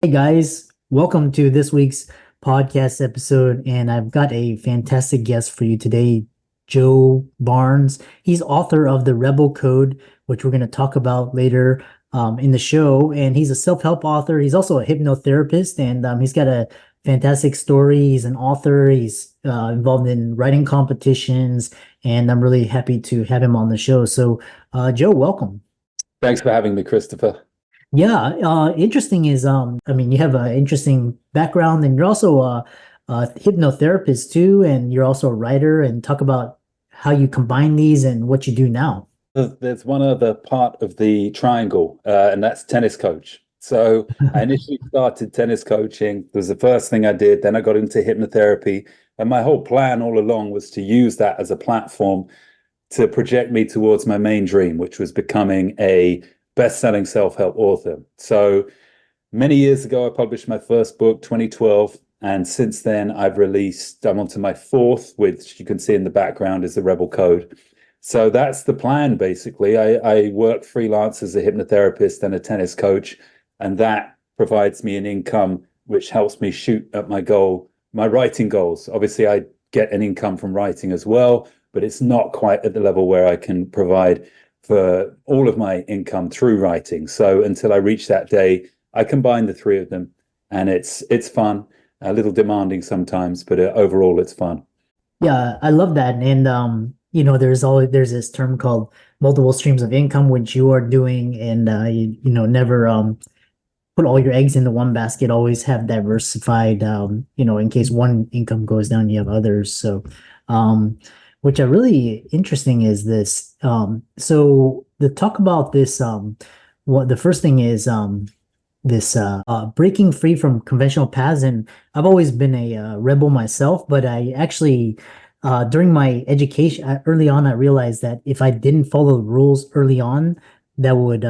Hey guys, welcome to this week's podcast episode. And I've got a fantastic guest for you today, Joe Barnes. He's author of The Rebel Code, which we're going to talk about later in the show. And he's a self-help author. He's also a hypnotherapist, and he's got a fantastic story. He's an author. He's involved in writing competitions, and I'm really happy to have him on the show. So, Joe, welcome. Thanks for having me, Christopher. Yeah, interesting is I mean, you have an interesting background, and you're also a hypnotherapist too, and you're also a writer, and talk about how you combine these and what you do now. There's one other part of the triangle, and that's tennis coach. So I initially started tennis coaching. It was the first thing I did. Then I got into hypnotherapy. And my whole plan all along was to use that as a platform to project me towards my main dream, which was becoming a best-selling self-help author. So many years ago, I published my first book, 2012. And since then, I'm on to my fourth, which you can see in the background is the Rebel Code. So that's the plan, basically. I work freelance as a hypnotherapist and a tennis coach, and that provides me an income which helps me shoot at my writing goals. Obviously, I get an income from writing as well, but it's not quite at the level where I can provide for all of my income through writing. So until I reach that day, I combine the three of them, and it's fun, a little demanding sometimes, but overall it's fun. Yeah, I love that. And there's this term called multiple streams of income, which you are doing, and never put all your eggs into one basket. Always have diversified, in case one income goes down, you have others. So, um, which are really interesting is this. So the talk about this, what the first thing is, this breaking free from conventional paths. And I've always been a rebel myself, but I actually, during my education, early on, I realized that if I didn't follow the rules early on, that would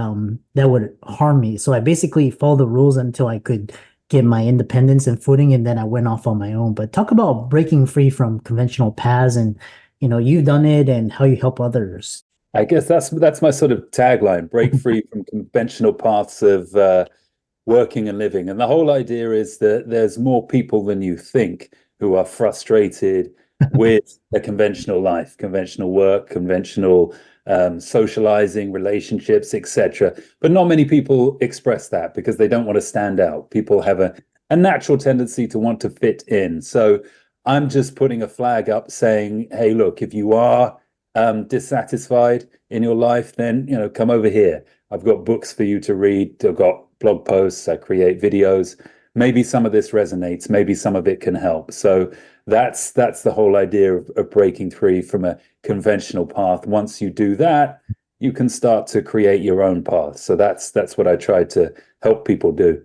harm me. So I basically followed the rules until I could get my independence and footing, and then I went off on my own. But talk about breaking free from conventional paths, and you've done it and how you help others. I guess that's my sort of tagline: break free from conventional paths of working and living. And the whole idea is that there's more people than you think who are frustrated with a conventional life, conventional work, conventional socializing, relationships, etc. But not many people express that because they don't want to stand out. People have a natural tendency to want to fit in. So I'm just putting a flag up saying, hey, look, if you are dissatisfied in your life, then come over here. I've got books for you to read. I've got blog posts. I create videos. Maybe some of this resonates. Maybe some of it can help. So that's the whole idea of breaking free from a conventional path. Once you do that, you can start to create your own path. So that's what I try to help people do.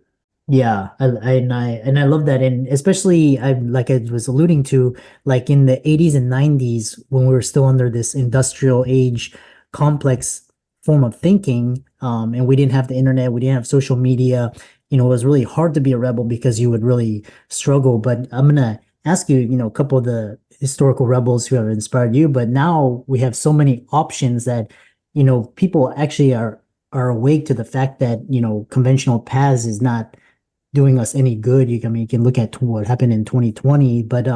Yeah, I love that, and especially I like I was alluding to, like in the 80s and 90s when we were still under this industrial age complex form of thinking, and we didn't have the internet, we didn't have social media. It was really hard to be a rebel because you would really struggle. But I'm gonna ask you, a couple of the historical rebels who have inspired you. But now we have so many options that people actually are awake to the fact that conventional paths is not doing us any good. I mean, you can look at what happened in 2020, but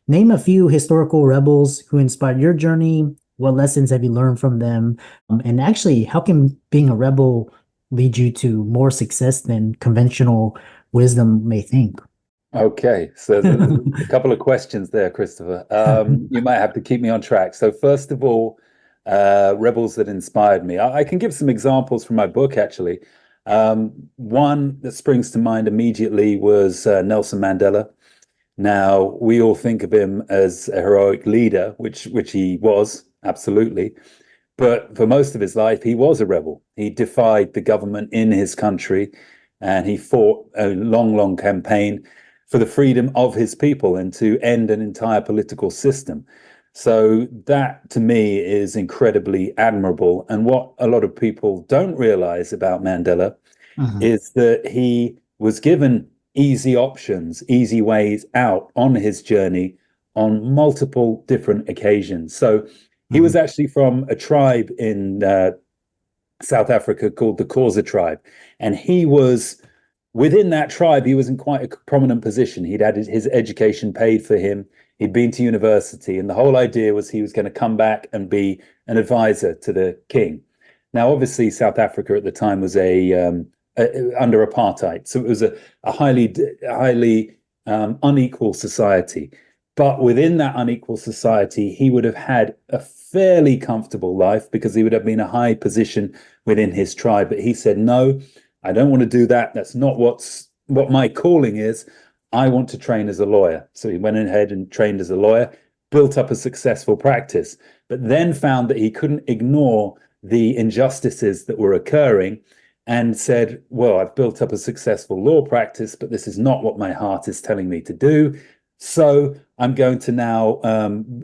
name a few historical rebels who inspired your journey. What lessons have you learned from them? And actually, how can being a rebel lead you to more success than conventional wisdom may think? Okay, so there's a couple of questions there, Christopher. You might have to keep me on track. So first of all, rebels that inspired me. I can give some examples from my book, actually. One that springs to mind immediately was Nelson Mandela. Now, we all think of him as a heroic leader, which he was, absolutely. But for most of his life, he was a rebel. He defied the government in his country, and he fought a long, long campaign for the freedom of his people and to end an entire political system. So that to me is incredibly admirable. And what a lot of people don't realize about Mandela Mhm. is that he was given easy options, easy ways out on his journey on multiple different occasions. So he was Mhm. actually from a tribe in South Africa called the Xhosa tribe, and he was within that tribe, he was in quite a prominent position. He'd had his education paid for him. He'd been to university, and the whole idea was he was going to come back and be an advisor to the king. Now, obviously, South Africa at the time was under apartheid, so it was a highly unequal society. But within that unequal society, he would have had a fairly comfortable life because he would have been a high position within his tribe. But he said, no, I don't want to do that. That's not what my calling is. I want to train as a lawyer. So he went ahead and trained as a lawyer, built up a successful practice, but then found that he couldn't ignore the injustices that were occurring and said, well, I've built up a successful law practice, but this is not what my heart is telling me to do. So I'm going to now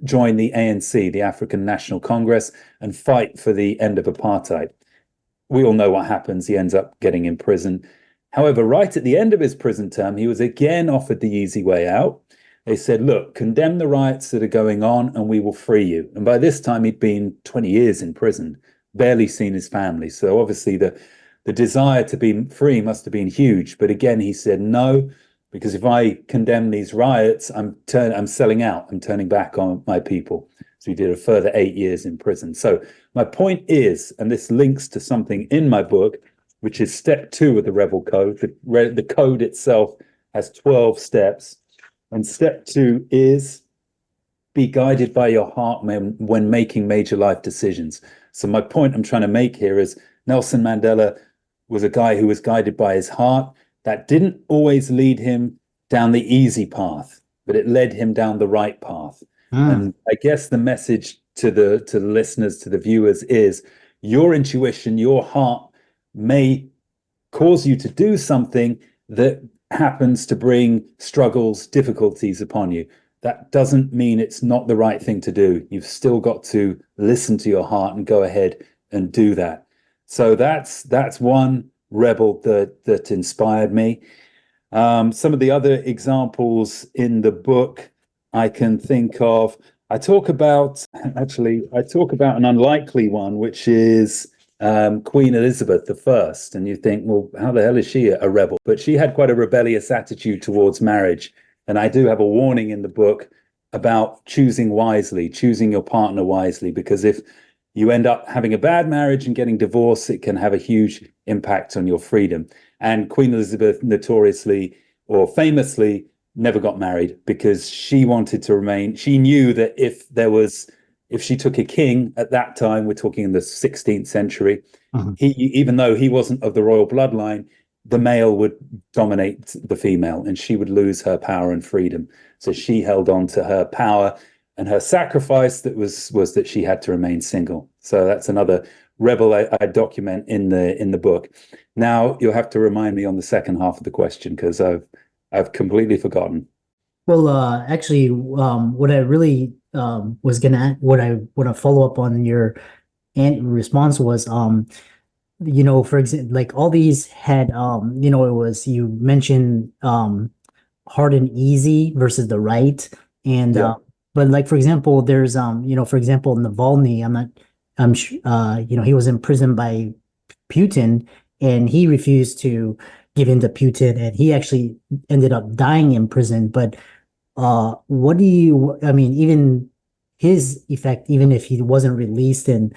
join the ANC, the African National Congress, and fight for the end of apartheid. We all know what happens. He ends up getting in prison. However, right at the end of his prison term, he was again offered the easy way out. They said, look, condemn the riots that are going on and we will free you. And by this time, he'd been 20 years in prison, barely seen his family. So obviously the desire to be free must have been huge. But again, he said, no, because if I condemn these riots, I'm selling out. I'm turning back on my people. So he did a further 8 years in prison. So my point is, and this links to something in my book, which is step 2 of the Rebel Code. The code itself has 12 steps. And step 2 is be guided by your heart when making major life decisions. So my point I'm trying to make here is Nelson Mandela was a guy who was guided by his heart. That didn't always lead him down the easy path, but it led him down the right path. And I guess the message to the listeners, to the viewers, is your intuition, your heart may cause you to do something that happens to bring struggles, difficulties upon you. That doesn't mean it's not the right thing to do. You've still got to listen to your heart and go ahead and do that. So that's one rebel that inspired me. Some of the other examples in the book I can think of, I talk about an unlikely one, which is Queen Elizabeth I. And you think, well, how the hell is she a rebel? But she had quite a rebellious attitude towards marriage. And I do have a warning in the book about choosing wisely, choosing your partner wisely, because if you end up having a bad marriage and getting divorced, it can have a huge impact on your freedom. And Queen Elizabeth notoriously or famously never got married because she wanted to remain. She knew that if she took a king at that time, we're talking in the 16th century, even though he wasn't of the royal bloodline, the male would dominate the female and she would lose her power and freedom. So she held on to her power, and her sacrifice was that she had to remain single. So that's another rebel I document in the book. Now you'll have to remind me on the second half of the question because I've completely forgotten. Well, actually, what I really what I want to follow up on your response was, for example, like all these had, it was you mentioned hard and easy versus the right, and Yeah. but like for example, there's for example, Navalny, he was imprisoned by Putin, and he refused to give in to Putin, and he actually ended up dying in prison. But I mean, even his effect, even if he wasn't released and,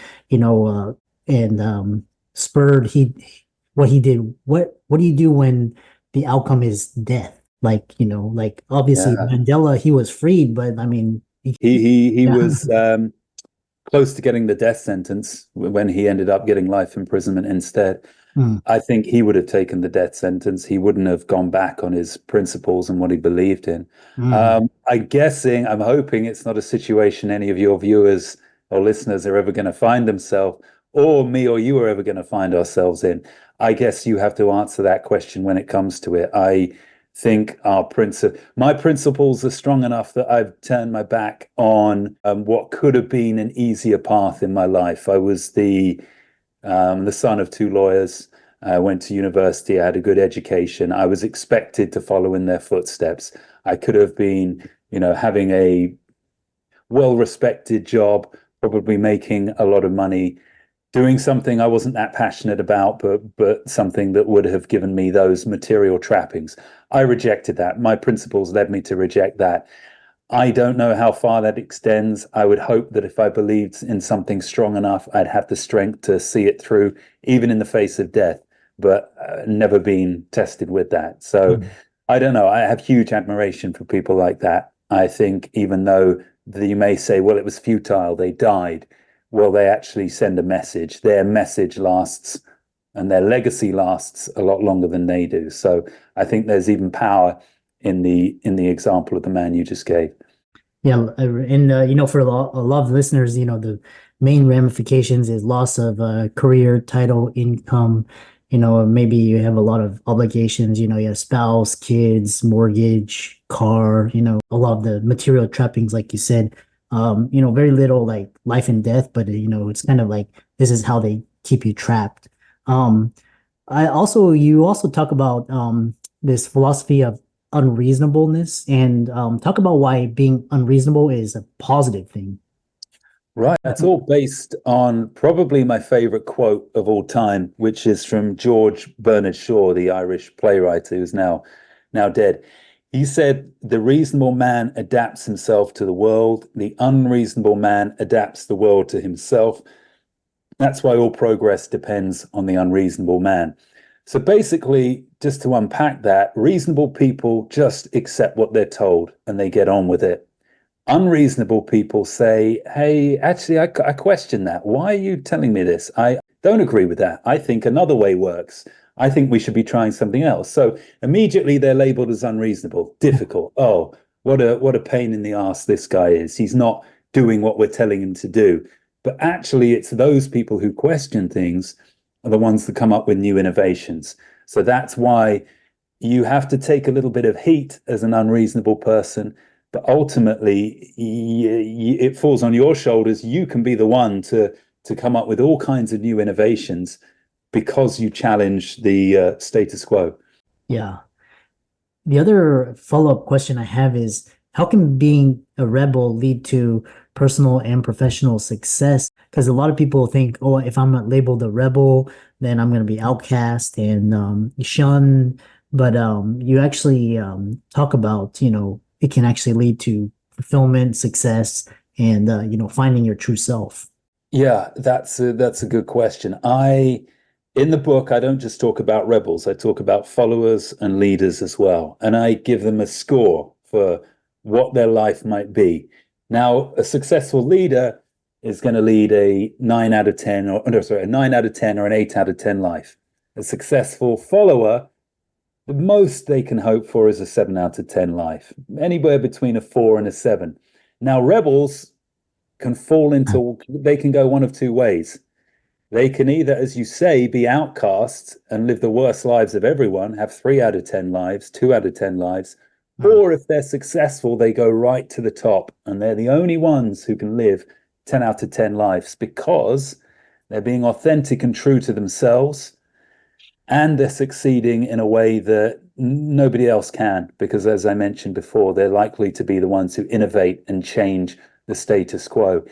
spurred, what he did, what do you do when the outcome is death? Like, like obviously Yeah. Mandela, he was freed, but I mean, He yeah. was close to getting the death sentence when he ended up getting life imprisonment instead. Mm, I think he would have taken the death sentence. He wouldn't have gone back on his principles and what he believed in. mm, I'm hoping it's not a situation any of your viewers or listeners are ever going to find themselves, or me or you are ever going to find ourselves in. I guess you have to answer that question when it comes to it. I think my principles are strong enough that I've turned my back on what could have been an easier path in my life. I was the son of 2 lawyers. I went to university. I had a good education. I was expected to follow in their footsteps. I could have been, having a well-respected job, probably making a lot of money, doing something I wasn't that passionate about, but something that would have given me those material trappings. I rejected that. My principles led me to reject that. I don't know how far that extends. I would hope that if I believed in something strong enough, I'd have the strength to see it through, even in the face of death, but never been tested with that. So Mm. I don't know. I have huge admiration for people like that. I think even though you may say, well, it was futile, they died, well, they actually send a message. Their message lasts and their legacy lasts a lot longer than they do. So I think there's even power in the example of the man you just gave. Yeah, and for a lot of listeners, the main ramifications is loss of career, title, income. Maybe you have a lot of obligations. You have spouse, kids, mortgage, car. A lot of the material trappings, like you said. Very little like life and death, but it's kind of like this is how they keep you trapped. Um, you also talk about this philosophy of unreasonableness and talk about why being unreasonable is a positive thing. Right. That's all based on probably my favorite quote of all time, which is from George Bernard Shaw, the Irish playwright who's now dead. He said, "The reasonable man adapts himself to the world. The unreasonable man adapts the world to himself. That's why all progress depends on the unreasonable man." So basically, just to unpack that, reasonable people just accept what they're told and they get on with it. Unreasonable people say, hey, actually, I question that. Why are you telling me this? I don't agree with that. I think another way works. I think we should be trying something else. So immediately they're labeled as unreasonable, difficult. Oh, what a pain in the ass this guy is. He's not doing what we're telling him to do. But actually, it's those people who question things are the ones that come up with new innovations. So that's why you have to take a little bit of heat as an unreasonable person, but ultimately it falls on your shoulders. You can be the one to come up with all kinds of new innovations because you challenge the status quo. Yeah. The other follow-up question I have is how can being a rebel lead to personal and professional success? Because a lot of people think, oh, if I'm not labeled a rebel, then I'm going to be outcast and shunned. But you actually talk about, it can actually lead to fulfillment, success, and finding your true self. Yeah, that's a good question. In the book, I don't just talk about rebels, I talk about followers and leaders as well. And I give them a score for what their life might be. Now, a successful leader is going to lead a 9 out of 10 or no, sorry, a 9 out of 10 or an 8 out of 10 life. A successful follower, the most they can hope for is a 7 out of 10 life, anywhere between a 4 and a 7. Now, rebels can fall into, they can go one of two ways. They can either, as you say, be outcasts and live the worst lives of everyone, have 3 out of 10 lives, 2 out of 10 lives, Mm. or if they're successful, they go right to the top and they're the only ones who can live 10 out of 10 lives because they're being authentic and true to themselves and they're succeeding in a way that nobody else can because, as I mentioned before, they're likely to be the ones who innovate and change the status quo.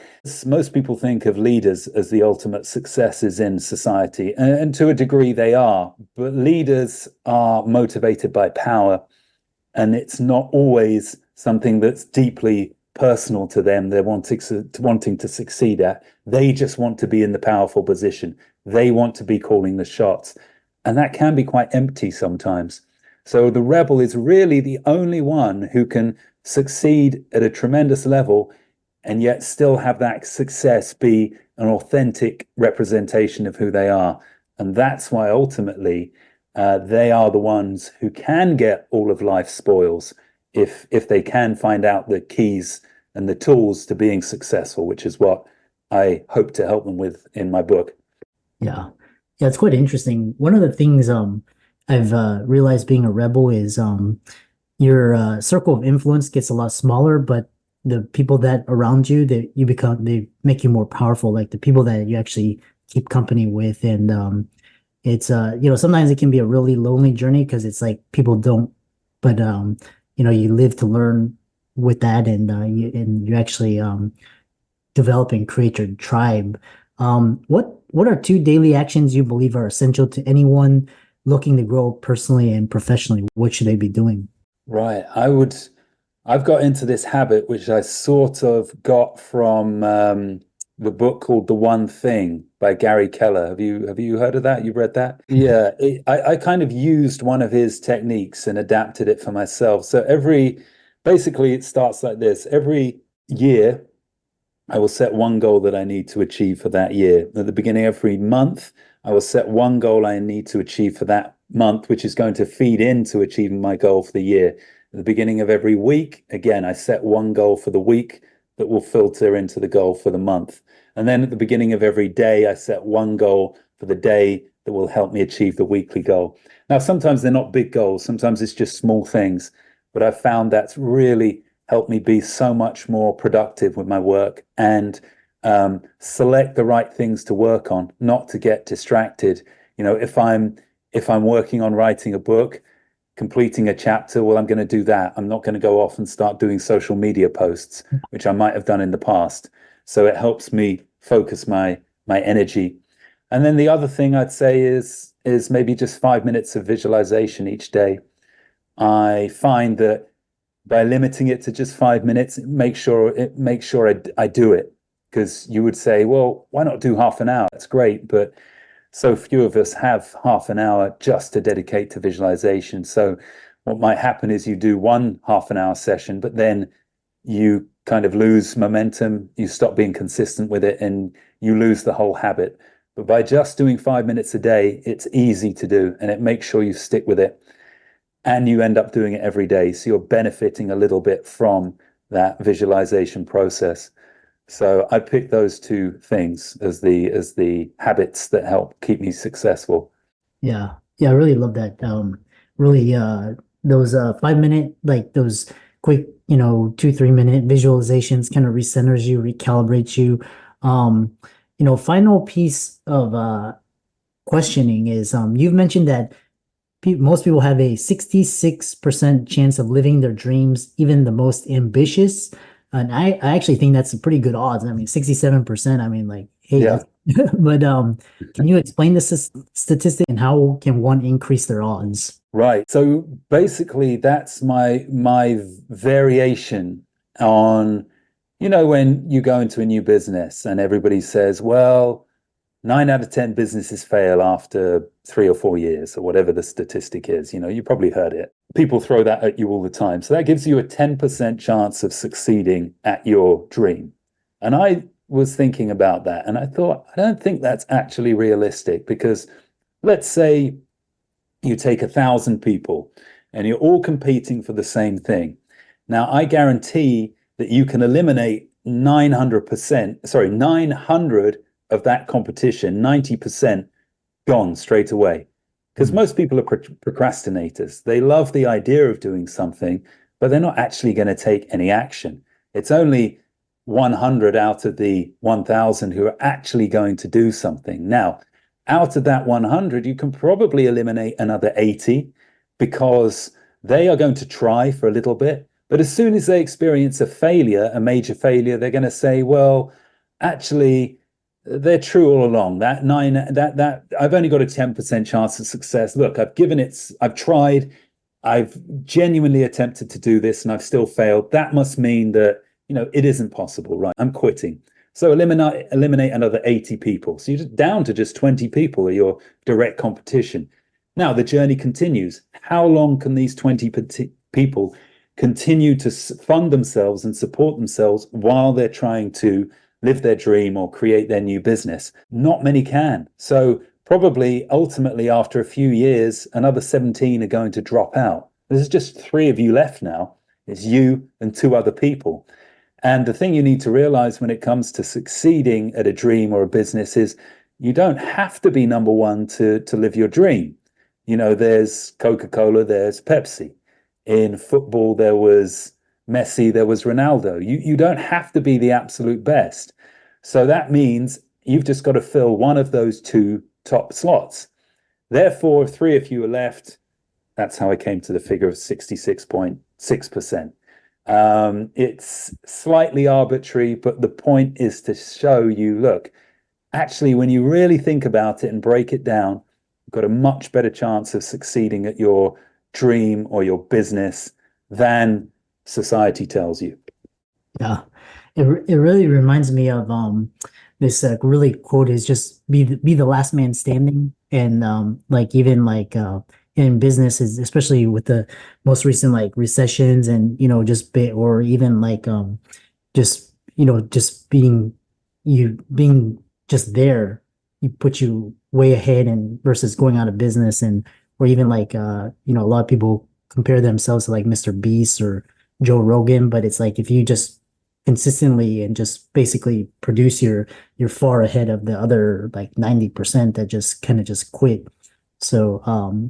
Most people think of leaders as the ultimate successes in society, and to a degree they are, but leaders are motivated by power, and it's not always something that's deeply personal to them. They're wanting to succeed at. They just want to be in the powerful position. They want to be calling the shots. And that can be quite empty sometimes. So the rebel is really the only one who can succeed at a tremendous level and yet still have that success be an authentic representation of who they are. And that's why ultimately they are the ones who can get all of life's spoils if they can find out the keys and the tools to being successful, which is what I hope to help them with in my book. Yeah. Yeah, it's quite interesting. One of the things I've realized being a rebel is your circle of influence gets a lot smaller, but the people that around you that you become they make you more powerful, like the people that you actually keep company with. And it's sometimes it can be a really lonely journey because it's like people don't, but you live to learn with that, and you actually develop and create your tribe. What are two daily actions you believe are essential to anyone looking to grow personally and professionally? What should they be doing? Right. I've got into this habit, which I sort of got from the book called The One Thing by Gary Keller. Have you heard of that? You read that? Yeah, I kind of used one of his techniques and adapted it for myself. So basically it starts like this. Every year, I will set one goal that I need to achieve for that year. At the beginning of every month, I will set one goal I need to achieve for that month, which is going to feed into achieving my goal for the year. At the beginning of every week, again, I set one goal for the week that will filter into the goal for the month. And then at the beginning of every day, I set one goal for the day that will help me achieve the weekly goal. Now, sometimes they're not big goals, sometimes it's just small things, but I've found that's really helped me be so much more productive with my work and select the right things to work on, not to get distracted. If I'm working on writing a book, completing a chapter, well, I'm going to do that. I'm not going to go off and start doing social media posts, which I might have done in the past. So it helps me focus my energy. And then the other thing I'd say is maybe just 5 minutes of visualization each day. I find that by limiting it to just 5 minutes, it makes sure I do it. Because you would say, well, why not do half an hour? That's great, but so few of us have half an hour just to dedicate to visualization. So what might happen is you do one half an hour session, but then you kind of lose momentum, you stop being consistent with it, and you lose the whole habit. But by just doing 5 minutes a day, it's easy to do, and it makes sure you stick with it and you end up doing it every day. So you're benefiting a little bit from that visualization process. So I picked those two things as the habits that help keep me successful. Yeah. Yeah, I really love that. Really those 5 minute, like those quick, 2, 3 minute visualizations kind of recenters you, recalibrates you. Um, final piece of questioning is you've mentioned that most people have a 66% chance of living their dreams, even the most ambitious. And I actually think that's a pretty good odds. I mean, 67%, I mean, like, hey, Yeah. that's, but can you explain this statistic and how can one increase their odds? Right. So basically that's my variation on, when you go into a new business and everybody says, well, 9 out of 10 businesses fail after 3 or 4 years, or whatever the statistic is. You probably heard it. People throw that at you all the time. So that gives you a 10% chance of succeeding at your dream. And I was thinking about that and I thought, I don't think that's actually realistic because let's say you take 1,000 people and you're all competing for the same thing. Now, I guarantee that you can eliminate 900%, sorry, 900 of that competition, 90% gone straight away. Because Hmm. most people are procrastinators. They love the idea of doing something, but they're not actually going to take any action. It's only 100 out of the 1,000 who are actually going to do something. Now, out of that 100, you can probably eliminate another 80 because they are going to try for a little bit. But as soon as they experience a failure, a major failure, they're going to say, well, actually, they're true all along. That I've only got a 10% chance of success. Look, I've tried, I've genuinely attempted to do this and I've still failed. That must mean that, it isn't possible, right? I'm quitting. So eliminate another 80 people. So you're just down to just 20 people are your direct competition. Now the journey continues. How long can these 20 people continue to fund themselves and support themselves while they're trying to live their dream or create their new business? Not many can. So probably ultimately after a few years, another 17 are going to drop out. There's just three of you left now. It's you and two other people. And the thing you need to realize when it comes to succeeding at a dream or a business is you don't have to be number one to live your dream. There's Coca-Cola, there's Pepsi. In football, there was Messi, there was Ronaldo. You don't have to be the absolute best. So that means you've just got to fill one of those two top slots. Therefore, if three of you are left, that's how I came to the figure of 66.6%. It's slightly arbitrary, but the point is to show you, look, actually, when you really think about it and break it down, you've got a much better chance of succeeding at your dream or your business than society tells you. Yeah. It really reminds me of this really quote is just be the last man standing. And like even like in businesses, especially with the most recent like recessions and just bit or even like just just being just there, you put you way ahead and versus going out of business. And or even like a lot of people compare themselves to like Mr. Beast or Joe Rogan, but it's like if you just consistently and just basically produce, you're far ahead of the other like 90% that just kind of just quit. So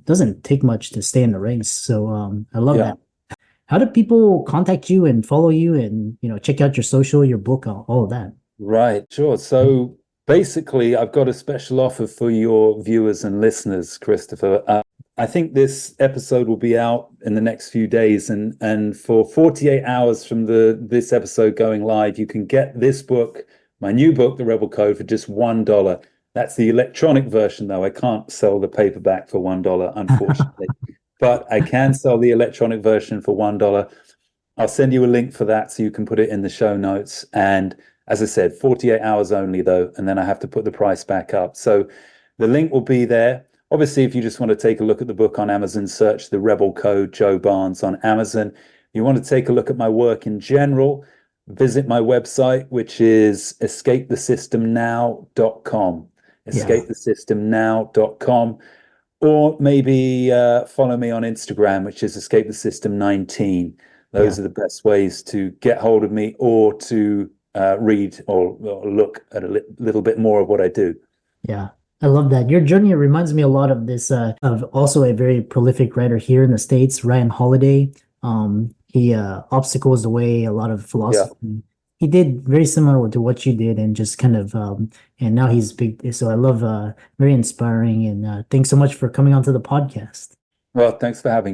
doesn't take much to stay in the race. So I love Yeah. that. How do people contact you and follow you and check out your social, your book, all of that? Right, sure. So basically, I've got a special offer for your viewers and listeners, Christopher. I think this episode will be out in the next few days, and for 48 hours from the this episode going live, you can get this book, my new book, The Rebel Code, for just $1. That's the electronic version, though. I can't sell the paperback for $1, unfortunately, but I can sell the electronic version for $1. I'll send you a link for that so you can put it in the show notes. And as I said, 48 hours only, though, and then I have to put the price back up. So the link will be there. Obviously, if you just want to take a look at the book on Amazon, search The Rebel Code, Joe Barnes on Amazon. If you want to take a look at my work in general, visit my website, which is escapethesystemnow.com. Yeah, Escapethesystemnow.com. Or maybe follow me on Instagram, which is Escape the System 19. yeah, Those are the best ways to get hold of me or to read or look at a little bit more of what I do. yeah. I love that. Your journey reminds me a lot of this, of also a very prolific writer here in the States, Ryan Holiday. He obstacles the way, a lot of Yeah. philosophy. He did very similar to what you did and just kind of, and now he's big. So I love, very inspiring. And thanks so much for coming onto the podcast. Well, thanks for having me.